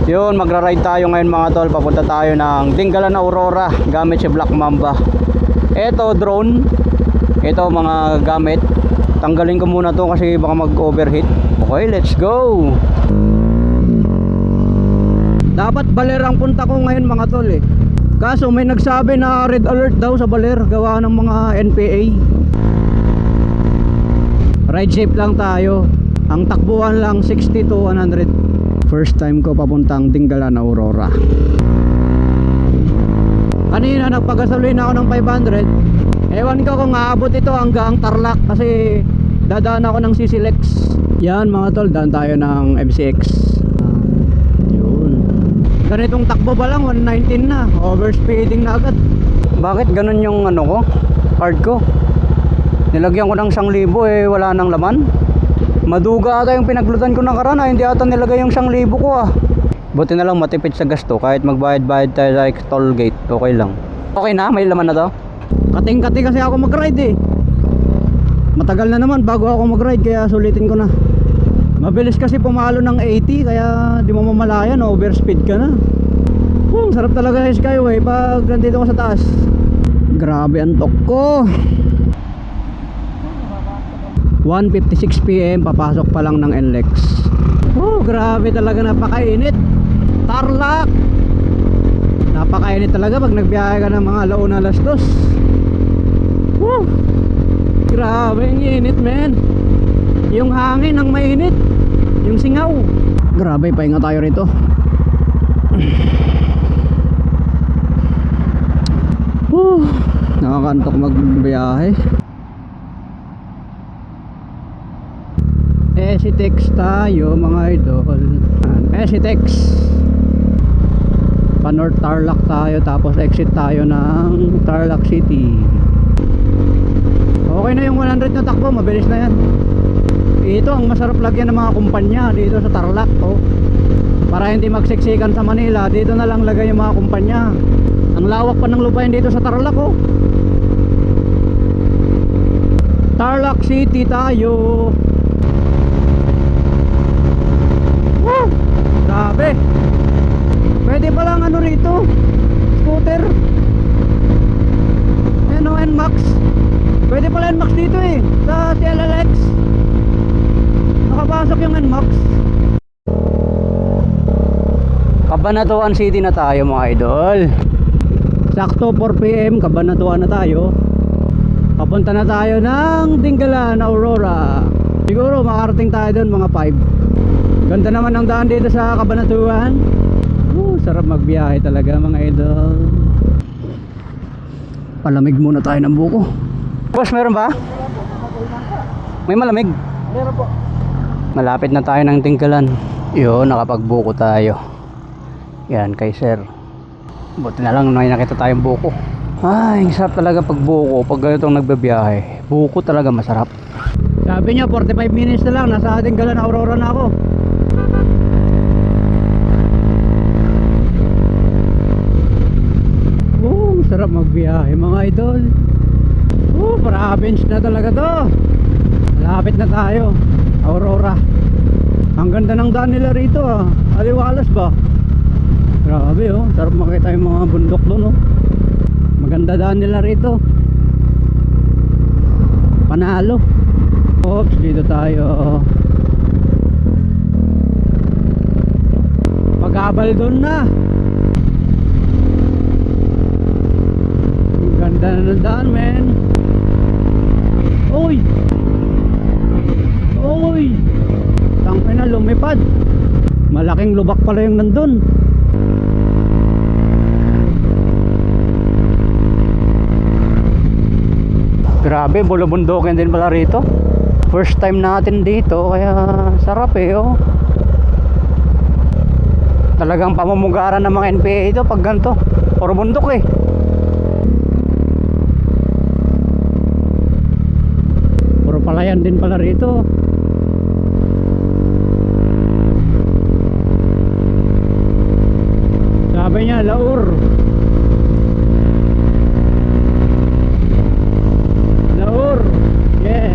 Yun, magra-ride tayo ngayon mga tol. Papunta tayo ng Dingalan Aurora gamit si Black Mamba. Ito drone. Ito mga gamit. Tanggalin ko muna to kasi baka mag-overheat. Okay, let's go. Dapat Baler ang punta ko ngayon mga tol eh. Kaso may nagsabi na red alert daw sa Baler gawa ng mga NPA. Ride safe lang tayo. Ang takbuhan lang 60 to 100. First time ko papuntang Dingalan Aurora. Kanina nagpagasolina ako ng 500. Ewan ko kung aabot ito hanggang Tarlac kasi dadaan ako ng CCLEX. Yan mga tol, daan tayo ng MCX. Yun. Ganitong takbo pa lang 119 na. Overspeeding na agad. Bakit ganun yung ano ko? Card ko. Nilagyan ko ng 1,000 eh, wala nang laman. Maduga ata yung pinaglutan ko nakaraan, hindi ata nilagay yung 1,000 ko ah. Buti na lang matipid sa gasto, kahit magbayad-bayad tayo sa toll gate, okay lang. Okay na, may laman na to. Kating-kati kasi ako mag-ride eh. Matagal na naman bago ako mag-ride, kaya sulitin ko na. Mabilis kasi pumalo ng 80, kaya di mo mamalayan, overspeed ka na. Sarap talaga yung Skyway pag nandito ko sa taas. Grabe ang tok ko. 1:56 PM, papasok pa lang ng NLEX. Grabe talaga, napakainit. Tarlac, napakainit talaga pag nagbiyahe ka ng mga alauna, alas 2. Grabe ang init men. Yung hangin ang mainit, yung singaw. Grabe, pahinga tayo rito. Nakakantok magbiyahe. Esitex tayo mga idol. Esitex pa North Tarlac tayo, tapos exit tayo ng Tarlac City. Okay na yung 100 na takbo, mabilis na yan. Ito ang masarap lagyan ng mga kumpanya dito sa Tarlac para hindi magsiksikan sa Manila. Dito na lang lagay yung mga kumpanya. Ang lawak pa ng lupain dito sa Tarlac Tarlac City tayo. Grabe. Pwede palang ano rito, scooter. Ano, NMAX. Pwede pala NMAX dito eh, sa TLLX. Nakapasok yung NMAX. Cabanatuan City na tayo mga idol. Sakto 4 PM, Cabanatuan na tayo. Papunta na tayo ng Dingalan Aurora. Siguro makarating tayo doon mga 5. Ganda naman ang daan dito sa Cabanatuan. Sarap magbiyahe talaga mga idol. Palamig muna tayo ng buko. Boss, meron ba? May malamig? Meron po. Malapit na tayo ng Dingalan. Yun, nakapagbuko tayo. Yan kay sir. Buti na lang may nakita tayong buko. Ay, sarap talaga pag buko. Pag ganitong nagbabiyahe, buko talaga masarap. Sabi niya 45 minutes na lang, nasa Dingalan Aurora na ako. Sarap magbiyahe mga idol. Province na talaga to. Malapit na tayo, Aurora. Ang ganda ng daan nila rito aliwalas ba? Grabe sarap makita yung mga bundok doon Maganda daan nila rito. Panalo. Oops, dito tayo. Pag-abal doon na. Ganda na ng daan men. Uy, tangke na lumipad. Malaking lubak pala yung nandun. Grabe, bulubundukin din pala rito. First time natin dito, kaya sarap Talagang pamumugaran ng mga NPA ito pag ganito. Puro bundok palayan din pala rito. Sabi niya Laur. Yeah.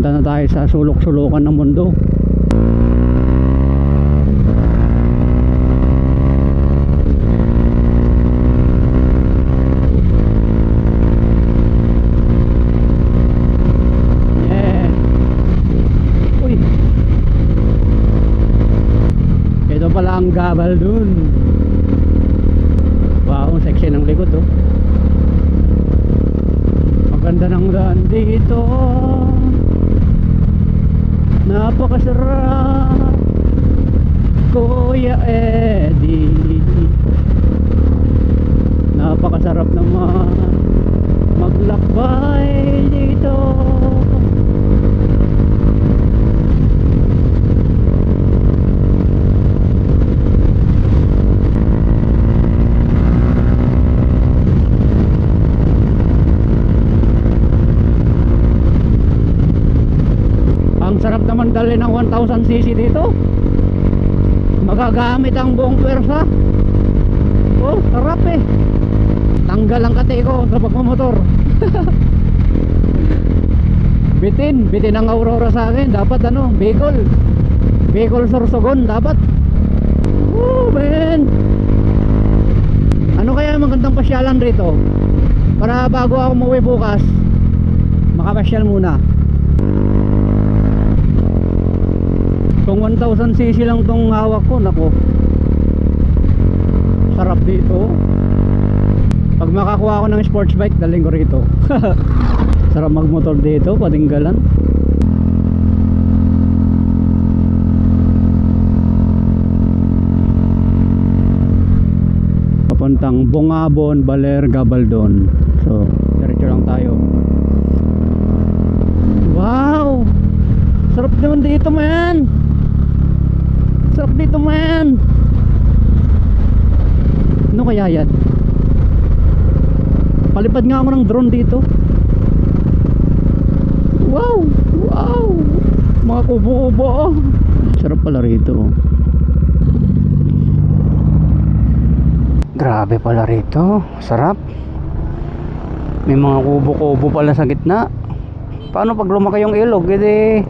Papunta na tayo sa sulok-sulukan ng mundo. Yeah. Uy. Ito pala ang gabal dun. Wow, sexy ng likod oh. Maganda ng daan dito. Napakasarap, Kuya Eddie. Napakasarap naman maglakbay dito. Sarap naman dali ng 1000cc dito. Magagamit ang buong pwersa. Oh, sarap eh. Tanggal ang kate ko sa pagmamotor. Bitin ang Aurora sa akin. Dapat ano, Bicol Sorsogon dapat. Oh man. Ano kaya magandang pasyalan rito? Para bago ako umuwi bukas, makapasyal muna. Kung 1000cc lang tong hawak ko, nako, sarap dito. Pag makakuha ako ng sports bike, daling ko rito. Sarap magmotor dito, patinggalan. Papuntang Bungabon, Baler, Gabaldon. So, diretso lang tayo. Wow! Sarap naman dito, man! Sarap dito, man. Ano kaya yan? Palipad nga ako ng drone dito. Wow, wow, mga kubo-kubo oh. Sarap pala rito. Grabe pala rito. Sarap. May mga kubo-kubo pala sa gitna. Paano pag lumaki yung ilog? Edi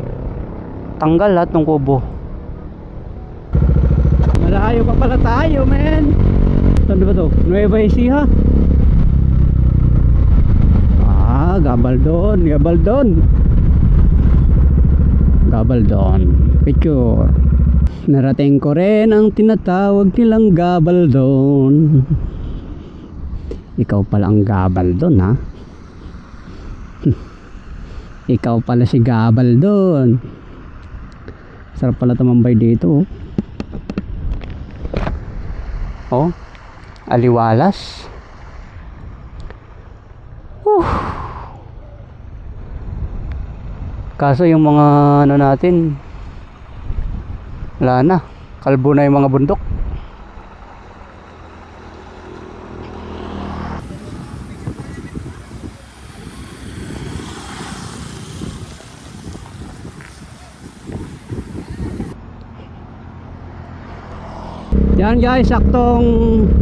tanggal lahat ng kubo. Malayo pa pala tayo, men. Saan ba to? Nueva Ecija. Ah, Gabaldon. Picture. Narating ko rin ang tinatawag nilang Gabaldon. Ikaw pala ang Gabaldon, ha? Ikaw pala si Gabaldon. Sarap pala tumambay dito, oh. Oh, aliwalas. Kaso yung mga ano natin, wala na, kalbo na yung mga bundok. Yan guys, saktong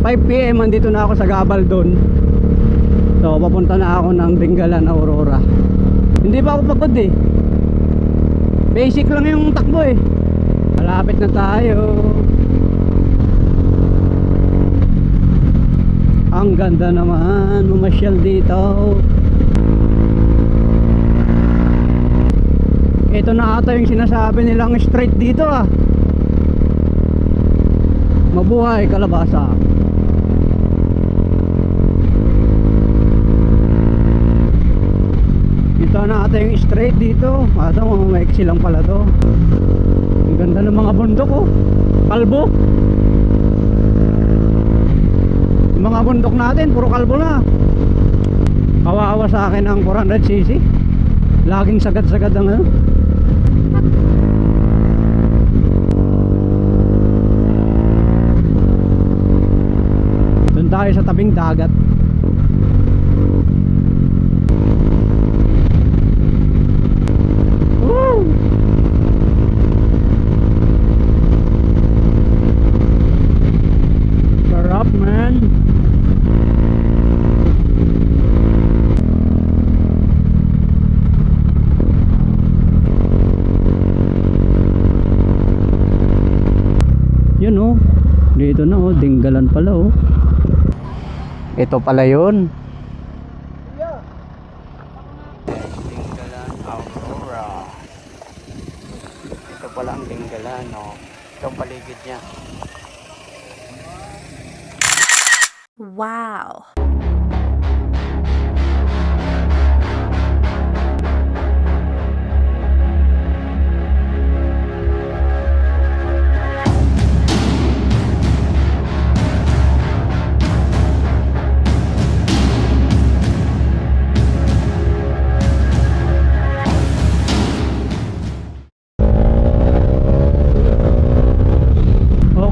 5 PM andito na ako sa Gabaldon. So papunta na ako ng Dingalan, Aurora. Hindi pa ako pagod eh. Basic lang yung takbo eh. Malapit na tayo. Ang ganda naman mamasyal dito. Ito na ata yung sinasabi nilang straight dito ah. Mabuhay Kalabasa. Ito na ata yung straight dito. Ata mga maiksi lang pala to. Ang ganda ng mga bundok oh. Kalbo. Yung mga bundok natin puro kalbo na. Kawawa sa akin ang 400cc. Laging sagad-sagad ang ano. Tayo sa tabing dagat. Woo! Sarap, man. Dito na oh, Dinggalan pala oh. Ito pala yun. Dinggalan Aurora. Ito pala ang Dinggalan oh. Ito ang paligid niya. Wow.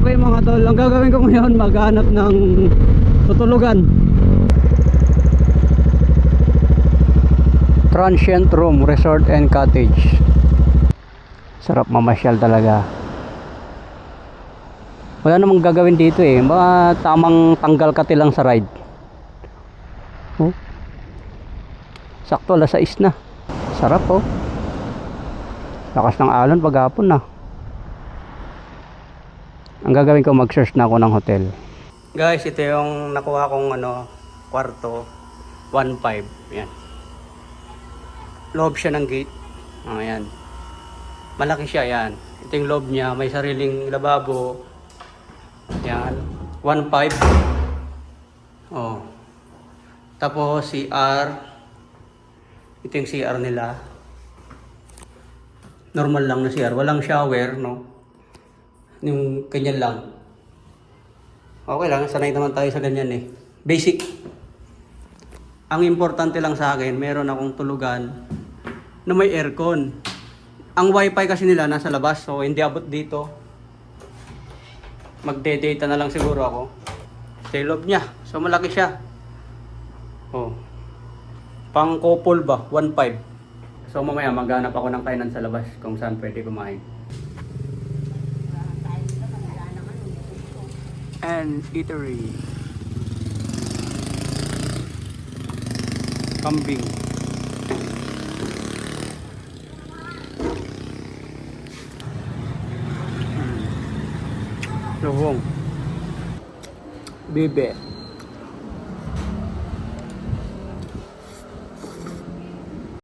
Okay mga tol, ang gagawin ko ngayon maghanap ng tutulugan. Transient Room Resort and Cottage. Sarap mamasyal talaga. Wala namang gagawin dito eh. Baka tamang tanggal ka lang sa ride. Oh. Sakto, alas 6 na. Sarap oh. Lakas ng alon paghapon na. Ang gagawin ko, mag-search na ako ng hotel. Guys, ito yung nakuha kong kwarto. 1.5. Yan. Loob siya ng gate. Ayan. Malaki siya, yan. Ito yung loob niya. May sariling lababo. Yan. 1.5. Oh. Tapos CR. Ito yung CR nila. Normal lang na CR. Walang shower, no? Yung ganyan lang. Okay lang, sanay naman tayo sa ganyan eh. Basic. Ang importante lang sa akin, meron akong tulugan na may aircon. Ang wifi kasi nila nasa labas, so hindi abot dito. Magde-data na lang siguro ako. Sa loob niya, so malaki siya. Oh. Pang couple ba? 1.5. So mamaya maghanap ako ng kainan sa labas kung saan pwede kumain. And eatery. Kambing. Lubong. Bibe.